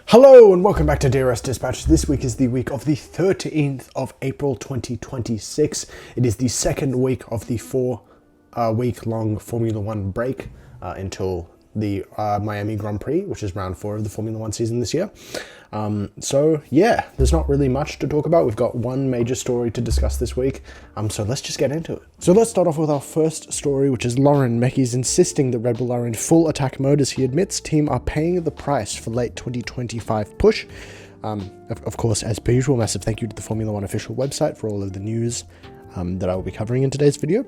Hello and welcome back to DRS Dispatch. This week is the week of the 13th of April 2026. It is the second week of the four-week-long Formula One break until the Miami Grand Prix, which is round 4 of the Formula One season this year. So yeah, there's not really much to talk about. We've got one major story to discuss this week, so let's just get into it. So let's start off with our first story, which is Lauren Mecky's insisting that Red Bull are in full attack mode as he admits team are paying the price for late 2025 push. Of course, as per usual, massive thank you to the Formula One official website for all of the news that I will be covering in today's video.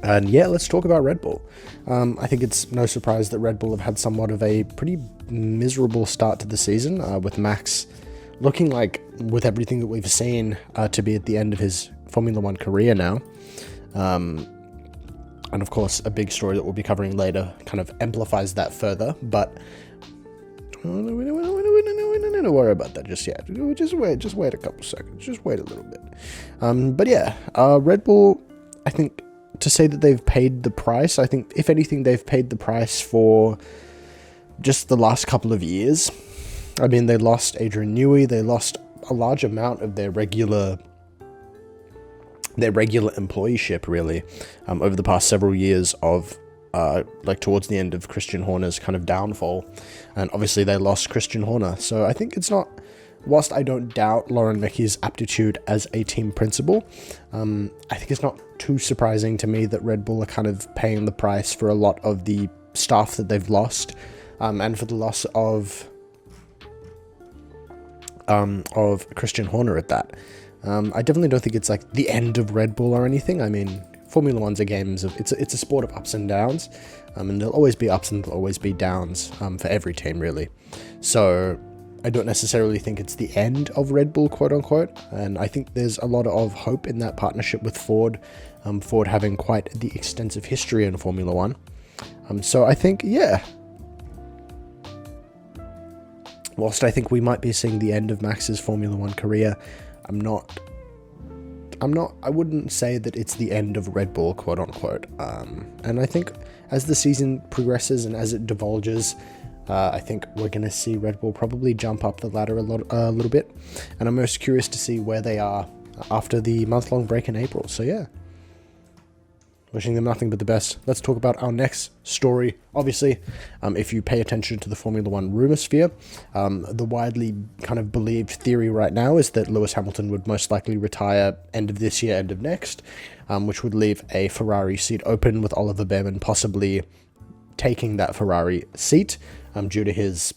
And yeah, let's talk about Red Bull. I think it's no surprise that Red Bull have had somewhat of a pretty miserable start to the season, with Max looking like, with everything that we've seen, to be at the end of his Formula One career now. And of course, a big story that we'll be covering later kind of amplifies that further, but we don't need to worry about that just yet. Just wait a couple seconds, just wait a little bit. But yeah, Red Bull, I think, to say that they've paid the price, I think, if anything, they've paid the price for just the last couple of years. I mean, they lost Adrian Newey, they lost a large amount of their regular employeeship, really, over the past several years of, like, towards the end of Christian Horner's kind of downfall. And obviously they lost Christian Horner. So I think it's not, whilst I don't doubt Lauren Mecky's aptitude as a team principal, I think it's not too surprising to me that Red Bull are kind of paying the price for a lot of the staff that they've lost, and for the loss of Christian Horner at that. I definitely don't think it's like the end of Red Bull or anything. I mean, Formula One's a game of, it's a sport of ups and downs, and there'll always be ups and there'll always be downs, for every team, really. So I don't necessarily think it's the end of Red Bull, quote unquote, and I think there's a lot of hope in that partnership with Ford, Ford having quite the extensive history in Formula One. So I think, yeah, whilst I think we might be seeing the end of Max's Formula One career, I wouldn't say that it's the end of Red Bull, quote unquote. And I think as the season progresses and as it divulges, I think we're going to see Red Bull probably jump up the ladder a little bit, and I'm most curious to see where they are after the month-long break in April. So yeah, wishing them nothing but the best. Let's talk about our next story. Obviously, if you pay attention to the Formula One rumor sphere, the widely kind of believed theory right now is that Lewis Hamilton would most likely retire end of this year, end of next, which would leave a Ferrari seat open, with Oliver Behrman possibly taking that Ferrari seat. Due to his,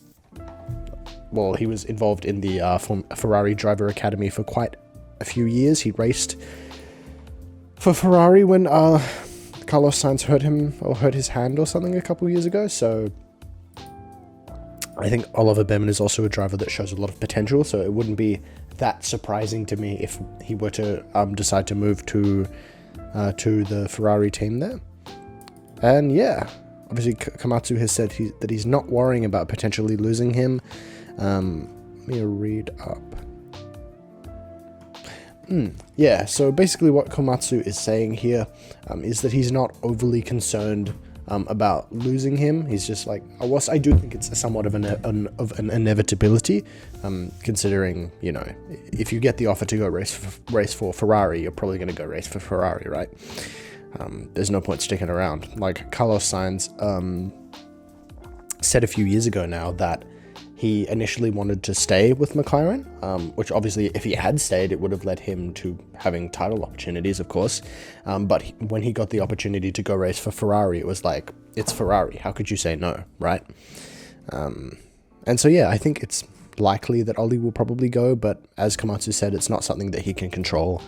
well, he was involved in the Ferrari Driver Academy for quite a few years. He raced for Ferrari when Carlos Sainz hurt his hand or something a couple years ago. So I think Oliver Behrman is also a driver that shows a lot of potential. So it wouldn't be that surprising to me if he were to decide to move to the Ferrari team there. And yeah, obviously, Komatsu has said that he's not worrying about potentially losing him. Let me read up. Yeah, so basically what Komatsu is saying here is that he's not overly concerned about losing him. He's just like, whilst I do think it's somewhat of an inevitability, considering, you know, if you get the offer to go race for Ferrari, you're probably going to go race for Ferrari, right? There's no point sticking around. Like Carlos Sainz said a few years ago now that he initially wanted to stay with McLaren, which obviously if he had stayed, it would have led him to having title opportunities, of course. But when he got the opportunity to go race for Ferrari, it was like, it's Ferrari. How could you say no, right? And so, yeah, I think it's likely that Ollie will probably go, but as Komatsu said, it's not something that he can control.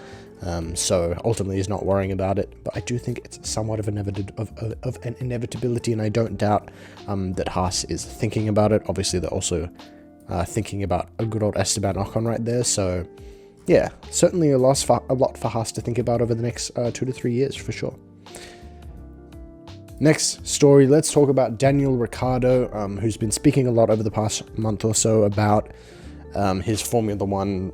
So ultimately he's not worrying about it, but I do think it's somewhat of an inevitability, and I don't doubt that Haas is thinking about it. Obviously they're also thinking about a good old Esteban Ocon right there, so yeah, certainly a lot for Haas to think about over the next 2 to 3 years for sure. Next story, let's talk about Daniel Ricciardo, who's been speaking a lot over the past month or so about his Formula One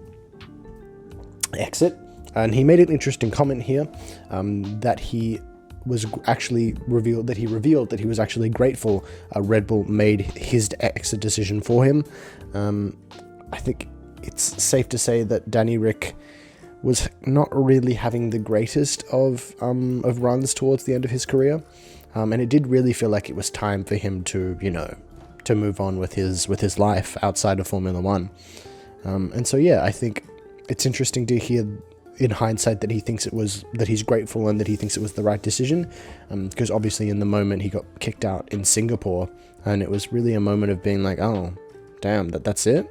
exit. And he made an interesting comment here, that he was actually revealed that he was actually grateful Red Bull made his exit decision for him. I think it's safe to say that Danny Ric was not really having the greatest of runs towards the end of his career, and it did really feel like it was time for him to, to move on with his life outside of Formula One. And so yeah, I think it's interesting to hear in hindsight that that he's grateful and that he thinks it was the right decision, because obviously in the moment he got kicked out in Singapore, and it was really a moment of being like, oh damn, that's it.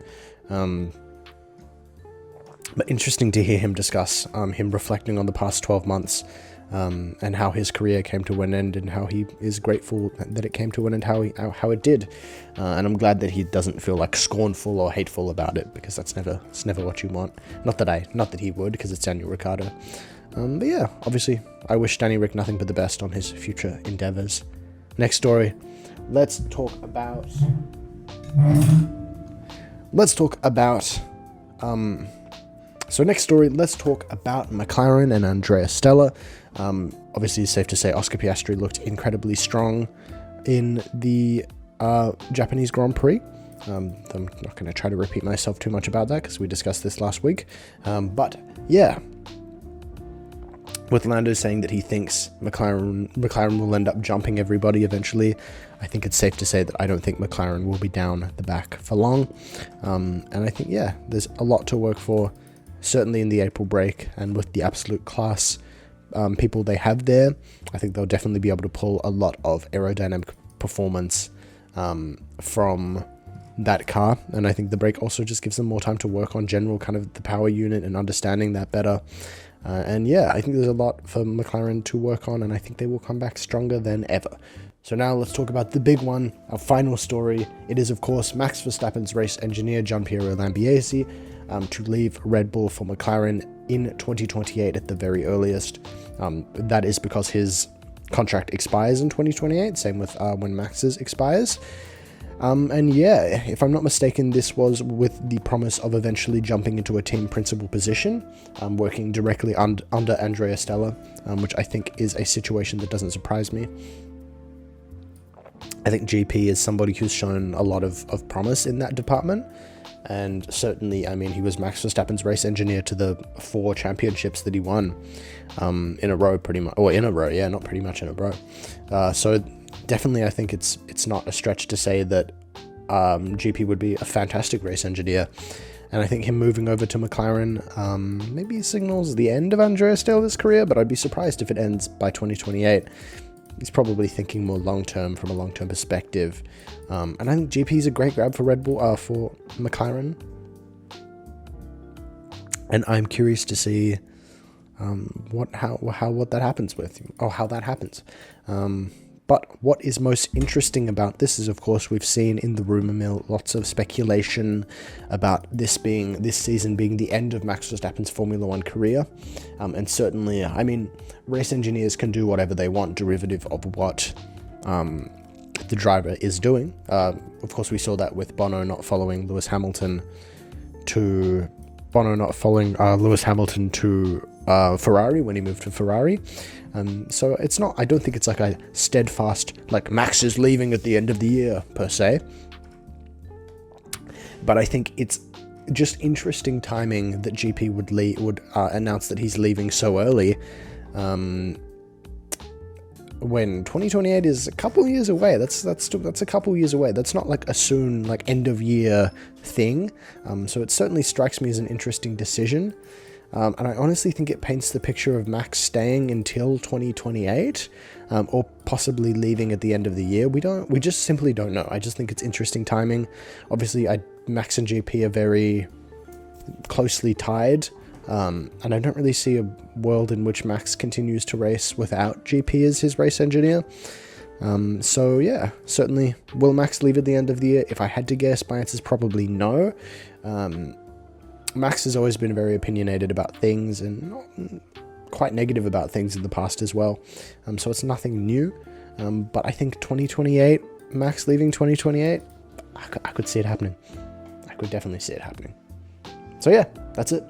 But interesting to hear him discuss him reflecting on the past 12 months, and how his career came to an end, and how he is grateful that it came to an end, how it did. And I'm glad that he doesn't feel like scornful or hateful about it, because it's never what you want. Not that he would, because it's Daniel Ricciardo. But yeah, obviously I wish Danny Ric nothing but the best on his future endeavors. Next story, let's talk about McLaren and Andrea Stella. Obviously, it's safe to say Oscar Piastri looked incredibly strong in the Japanese Grand Prix. I'm not going to try to repeat myself too much about that, because we discussed this last week. But yeah, with Lando saying that he thinks McLaren will end up jumping everybody eventually, I think it's safe to say that I don't think McLaren will be down the back for long. And I think, yeah, there's a lot to work for, certainly in the April break, and with the absolute class people they have there, I think they'll definitely be able to pull a lot of aerodynamic performance from that car. And I think the break also just gives them more time to work on general kind of the power unit and understanding that better. And yeah, I think there's a lot for McLaren to work on, and I think they will come back stronger than ever. So now let's talk about the big one, our final story. It is, of course, Max Verstappen's race engineer, Gianpiero Lambiase, to leave Red Bull for McLaren in 2028 at the very earliest. That is because his contract expires in 2028, same with when Max's expires. And yeah, if I'm not mistaken, this was with the promise of eventually jumping into a team principal position, working directly under Andrea Stella, which I think is a situation that doesn't surprise me. I think GP is somebody who's shown a lot of promise in that department, and certainly, I mean, he was Max Verstappen's race engineer to the 4 championships that he won in a row, pretty much, or in a row, yeah, not pretty much in a row. So definitely, I think it's not a stretch to say that GP would be a fantastic race engineer, and I think him moving over to McLaren maybe signals the end of Andrea Stella's career, but I'd be surprised if it ends by 2028. He's probably thinking more long-term, from a long-term perspective. And I think GP is a great grab for Red Bull, for McLaren. And I'm curious to see what that happens with, or how that happens. But what is most interesting about this is, of course, we've seen in the rumor mill lots of speculation about this season being the end of Max Verstappen's Formula One career. And certainly, I mean, race engineers can do whatever they want, derivative of what the driver is doing. Of course, we saw that with Bono not following Lewis Hamilton to Ferrari when he moved to Ferrari. So it's not, I don't think it's like a steadfast, like Max is leaving at the end of the year per se. But I think it's just interesting timing that GP would announce that he's leaving so early, when 2028 is a couple years away. That's a couple years away. That's not like a soon, like end of year thing. So it certainly strikes me as an interesting decision. And I honestly think it paints the picture of Max staying until 2028, or possibly leaving at the end of the year. We just simply don't know. I just think it's interesting timing. Obviously, Max and GP are very closely tied, and I don't really see a world in which Max continues to race without GP as his race engineer. So yeah, certainly, will Max leave at the end of the year? If I had to guess, my answer is probably no. Max has always been very opinionated about things, and quite negative about things in the past as well. So it's nothing new. But I think 2028, Max leaving 2028, I could see it happening. I could definitely see it happening. So yeah, that's it.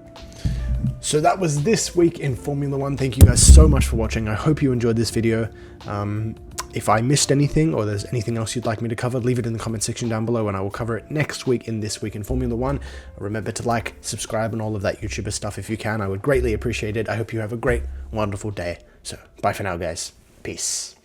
So that was this week in Formula One. Thank you guys so much for watching. I hope you enjoyed this video. If I missed anything or there's anything else you'd like me to cover, leave it in the comment section down below and I will cover it next week in This Week in Formula One. Remember to like, subscribe, and all of that YouTuber stuff if you can. I would greatly appreciate it. I hope you have a great, wonderful day. So, bye for now, guys. Peace.